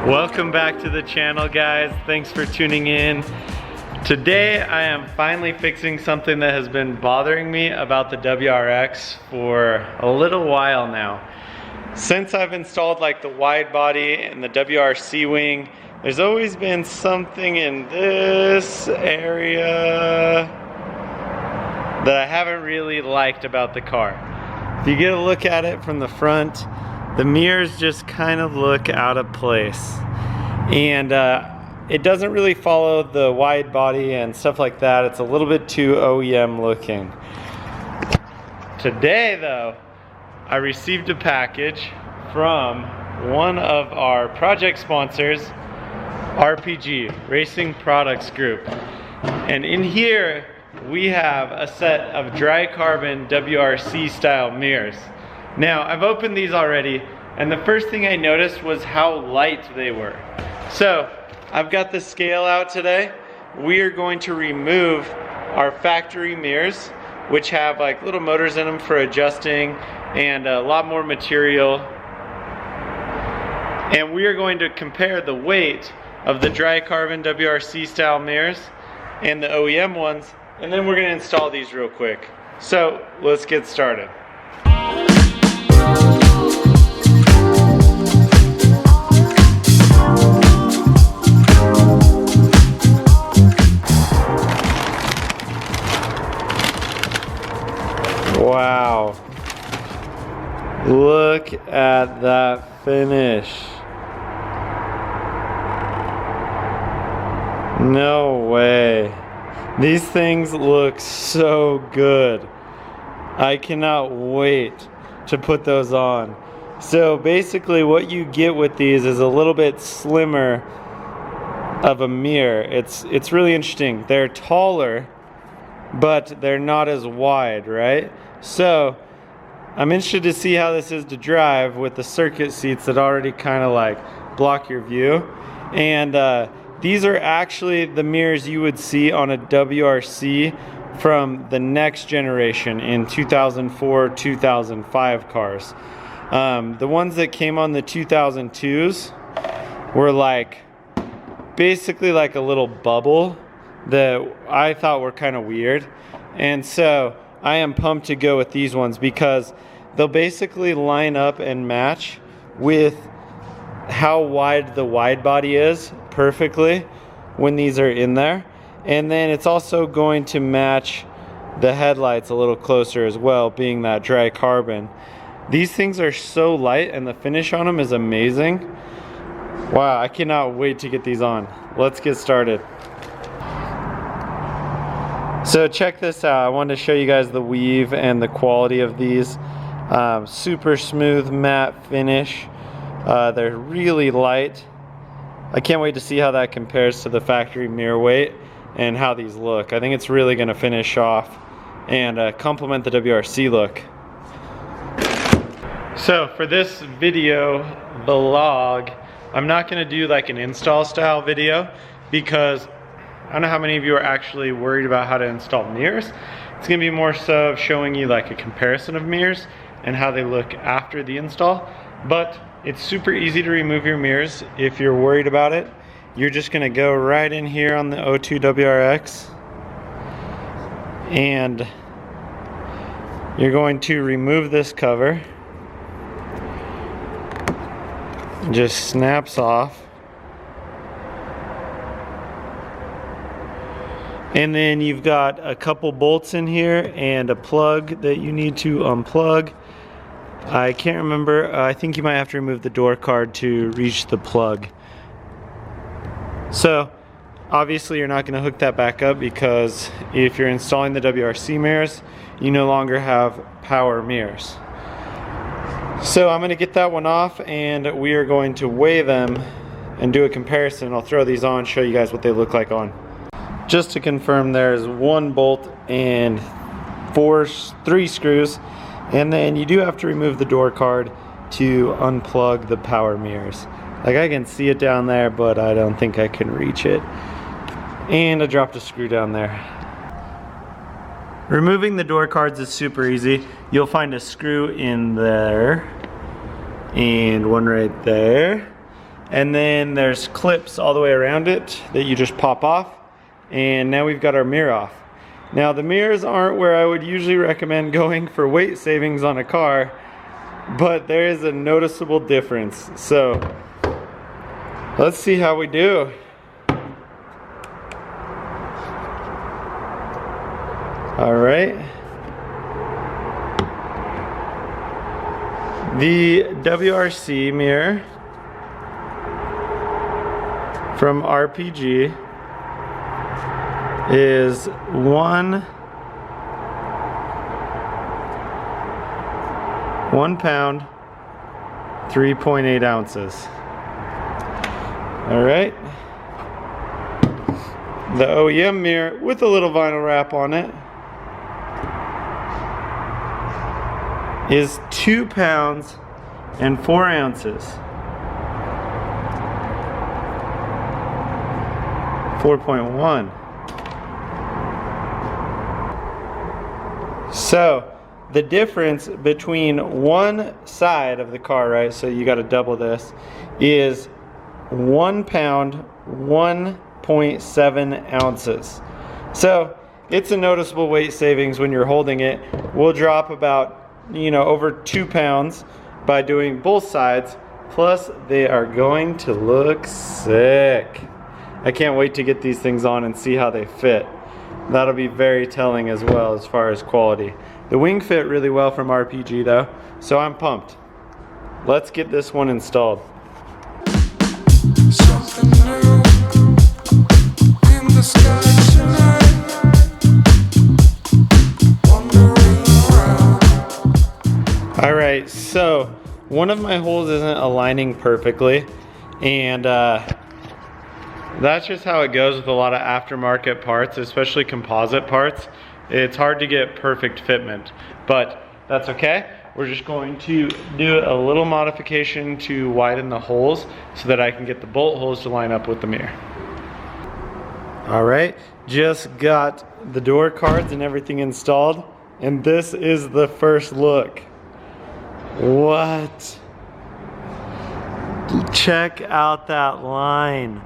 Welcome back to the channel, guys. Thanks for tuning in. Today I am finally fixing something that has been bothering me about the WRX for a little while now. Since I've installed like the wide body and the WRC wing, there's always been something in this area that I haven't really liked about the car. If you get a look at it from the front, the mirrors just kind of look out of place. And it doesn't really follow the wide body and stuff like that. It's a little bit too OEM looking. Today though, I received a package from one of our project sponsors, RPG, Racing Products Group. And in here, we have a set of dry carbon WRC style mirrors. Now, I've opened these already, and the first thing I noticed was how light they were. So, I've got the scale out today. We are going to remove our factory mirrors, which have like little motors in them for adjusting and a lot more material. And we are going to compare the weight of the dry carbon WRC style mirrors and the OEM ones, and then we're going to install these real quick. So, let's get started. Wow, look at that finish. No way. These things look so good. I cannot wait to put those on. So basically what you get with these is a little bit slimmer of a mirror. It's really interesting. They're taller, but they're not as wide, right? So I'm interested to see how this is to drive with the circuit seats that already kind of like block your view. And these are actually the mirrors you would see on a WRC from the next generation in 2004, 2005 cars. The ones that came on the 2002s were like basically like a little bubble that I thought were kind of weird. And so I am pumped to go with these ones because they'll basically line up and match with how wide the wide body is perfectly when these are in there. And then it's also going to match the headlights a little closer as well, being that dry carbon. These things are so light and the finish on them is amazing. Wow, I cannot wait to get these on. Let's get started. So check this out. I wanted to show you guys the weave and the quality of these. Super smooth matte finish. They're really light. I can't wait to see how that compares to the factory mirror weight and how these look. I think it's really going to finish off and complement the WRC look. So for this video vlog, I'm not going to do like an install style video because I don't know how many of you are actually worried about how to install mirrors. It's going to be more so showing you like a comparison of mirrors and how they look after the install. But it's super easy to remove your mirrors if you're worried about it. You're just going to go right in here on the O2 WRX and you're going to remove this cover. It just snaps off. And then you've got a couple bolts in here and a plug that you need to unplug. I can't remember, I think you might have to remove the door card to reach the plug. So obviously you're not going to hook that back up because if you're installing the WRC mirrors, you no longer have power mirrors. So I'm going to get that one off and we are going to weigh them and do a comparison. I'll throw these on, show you guys what they look like on. Just to confirm, there's one bolt and three screws, and then you do have to remove the door card to unplug the power mirrors. Like I can see it down there, but I don't think I can reach it. And I dropped a screw down there. Removing the door cards is super easy. You'll find a screw in there and one right there. and then there's clips all the way around it that you just pop off, and now we've got our mirror off. Now the mirrors aren't where I would usually recommend going for weight savings on a car, but there is a noticeable difference. So let's see how we do. All right. The WRC mirror from RPG is 1 pound, 3.8 ounces. All right. The OEM mirror with a little vinyl wrap on it is 2 pounds and 4 ounces. 4.1. So the difference between one side of the car, right, so you got to double this, is 1 pound, 1.7 ounces. So it's a noticeable weight savings when you're holding it. We'll drop about, over 2 pounds by doing both sides. Plus, they are going to look sick. I can't wait to get these things on and see how they fit. That'll be very telling as well as far as quality. The wing fit really well from RPG though, so I'm pumped. Let's get this one installed. Something new in the sky tonight. Alright, so one of my holes isn't aligning perfectly, and that's just how it goes with a lot of aftermarket parts, especially composite parts. It's hard to get perfect fitment, but that's okay. We're just going to do a little modification to widen the holes so that I can get the bolt holes to line up with the mirror. Alright, just got the door cards and everything installed, and this is the first look. What? Check out that line.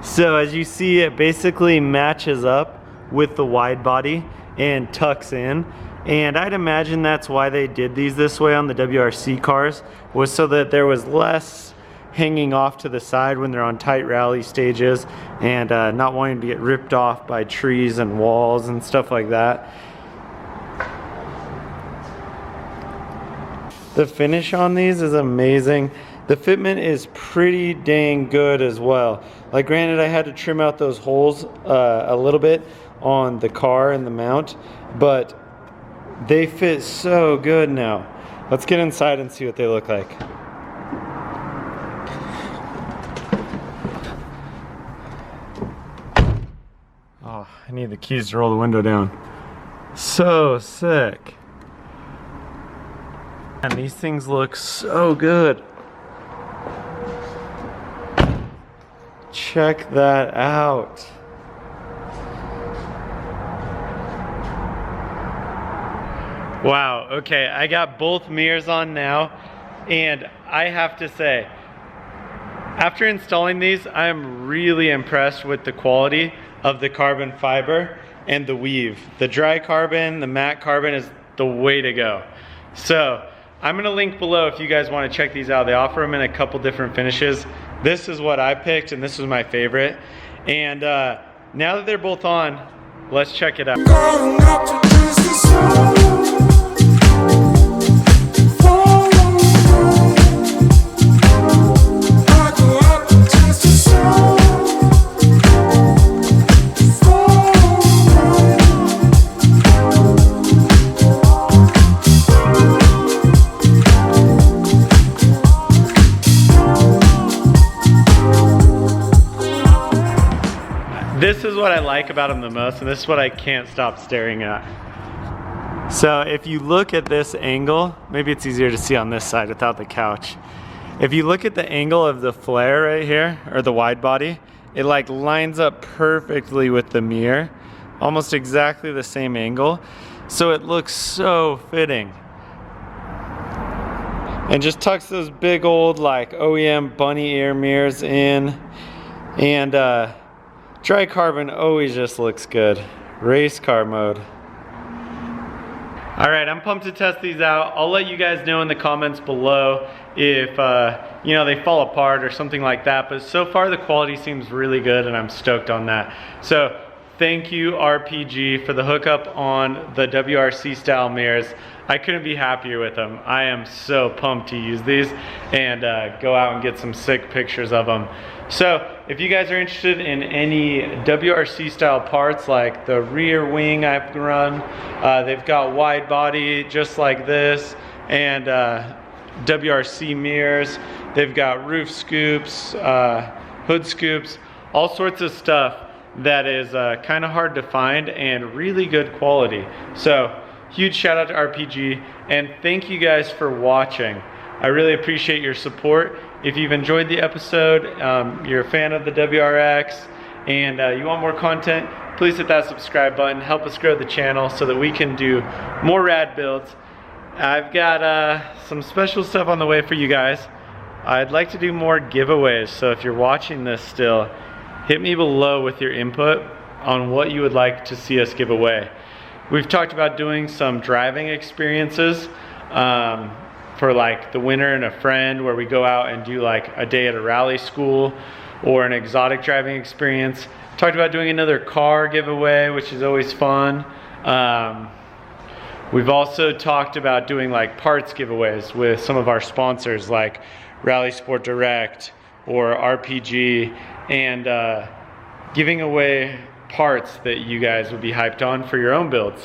So as you see, it basically matches up with the wide body and tucks in. And I'd imagine that's why they did these this way on the WRC cars, was so that there was less hanging off to the side when they're on tight rally stages and not wanting to get ripped off by trees and walls and stuff like that. The finish on these is amazing. The fitment is pretty dang good as well. Like, granted, I had to trim out those holes a little bit on the car and the mount, but they fit so good now. Let's get inside and see what they look like. Oh, I need the keys to roll the window down. So sick. And these things look so good. Check that out. Wow, okay, I got both mirrors on now, and I have to say, after installing these, I am really impressed with the quality of the carbon fiber and the weave. The dry carbon, the matte carbon is the way to go. So, I'm gonna link below if you guys wanna check these out. They offer them in a couple different finishes. This is what I picked, and this was my favorite. And now that they're both on, let's check it out. This is what I like about them the most, and this is what I can't stop staring at. So if you look at this angle, maybe it's easier to see on this side without the couch. If you look at the angle of the flare right here, or the wide body, it like lines up perfectly with the mirror, almost exactly the same angle. So it looks so fitting. And just tucks those big old like OEM bunny ear mirrors in. And dry carbon always just looks good. Race car mode. Alright, I'm pumped to test these out. I'll let you guys know in the comments below if you know, they fall apart or something like that, but so far the quality seems really good and I'm stoked on that. So thank you RPG for the hookup on the WRC style mirrors. I couldn't be happier with them. I am so pumped to use these and go out and get some sick pictures of them. So if you guys are interested in any WRC style parts like the rear wing I've run, they've got wide body just like this, and WRC mirrors. They've got roof scoops, hood scoops, all sorts of stuff that is kind of hard to find and really good quality. So huge shout out to RPG, and thank you guys for watching. I really appreciate your support. If you've enjoyed the episode, you're a fan of the WRX, and you want more content, please hit that subscribe button. Help us grow the channel so that we can do more rad builds. I've got some special stuff on the way for you guys. I'd like to do more giveaways, so if you're watching this still, hit me below with your input on what you would like to see us give away. We've talked about doing some driving experiences for like the winter and a friend, where we go out and do like a day at a rally school or an exotic driving experience. Talked about doing another car giveaway, which is always fun. We've also talked about doing like parts giveaways with some of our sponsors like Rally Sport Direct or RPG, and giving away parts that you guys would be hyped on for your own builds.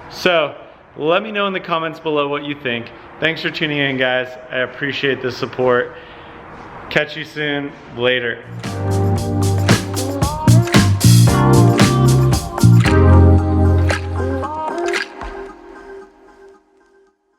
So let me know in the comments below what you think. Thanks for tuning in, guys. I appreciate the support. Catch you soon. Later.